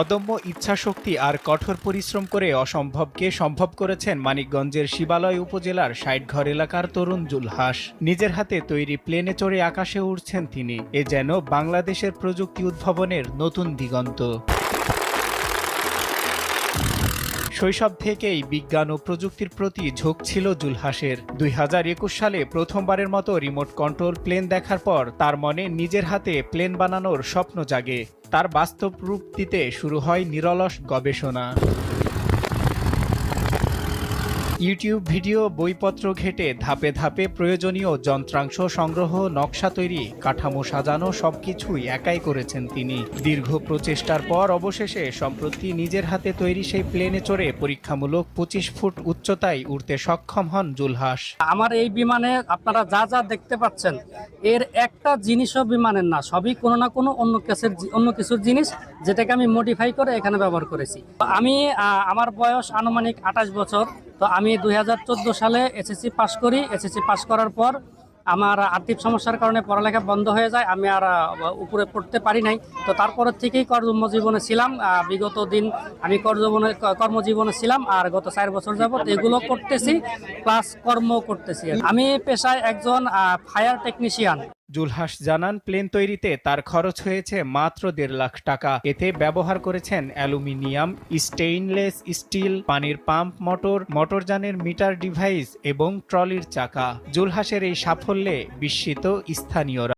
অদম্য ইচ্ছাশক্তি আর কঠোর পরিশ্রম করে অসম্ভবকে সম্ভব করেছেন মানিকগঞ্জের শিবালয় উপজেলার ৬০ ঘর এলাকার তরুণ জুলহাস। নিজের হাতে তৈরি প্লেনে চড়ে আকাশে উড়ছেন তিনি। এ যেন বাংলাদেশের প্রযুক্তি উদ্ভাবনের নতুন দিগন্ত। শৈশব থেকেই বিজ্ঞান ও প্রযুক্তির প্রতি ঝোঁক ছিল জুলহাসের। ২০২১ সালে প্রথমবারের মতো রিমোট কন্ট্রোল প্লেন দেখার পর তার মনে নিজের হাতে প্লেন বানানোর স্বপ্ন জাগে। তার বাস্তব রূপ দিতে শুরু হয় নিরলস গবেষণা। ইউটিউব ভিডিও, বইপত্র ঘেঁটে ধাপে ধাপে প্রয়োজনীয় যন্ত্রাংশ সংগ্রহ, নকশা তৈরি, কাঠামো সাজানো সবকিছুই একাই করেছেন তিনি। দীর্ঘ প্রচেষ্টার পর অবশেষে সম্প্রতি নিজের হাতে তৈরি সেই প্লেনে চড়ে পরীক্ষামূলক ২৫ ফুট উচ্চতায় উঠতে সক্ষম হন জুলহাস। আমার এই বিমানে আপনারা যা যা দেখতে পাচ্ছেন এর একটা জিনিসও বিমানের না, সবই কোনো না কোনো অন্য কিছুর জিনিস, যেটাকে আমি মডিফাই করে এখানে ব্যবহার করেছি। আমি আমার বয়স আনুমানিক ২৮ বছর। তো আমি ২০১৪ সালে এসএসসি পাশ করি। এসএসসি পাশ করার পর আমার আর্থিক সমস্যার কারণে পড়ালেখা বন্ধ হয়ে যায়, আমি আর উপরে পড়তে পারি নাই। তো তারপরের থেকেই কর্মজীবনে ছিলাম। বিগত দিন আমি কর্মজীবনে ছিলাম, আর গত ৪ বছর যাবত এগুলো করতেছি, প্লাস কর্ম করতেছি। আমি পেশায় একজন ফায়ার টেকনিশিয়ান। জুলহাস জানান, প্লেন তৈরিতে তার খরচ হয়েছে মাত্র ১.৫ লাখ টাকা। এতে ব্যবহার করেছেন অ্যালুমিনিয়াম, স্টেইনলেস স্টিল, পানির পাম্প, মোটরযানের মিটার ডিভাইস এবং ট্রলির চাকা। জুলহাসের এই সাফল্যে বিস্মিত স্থানীয়রা।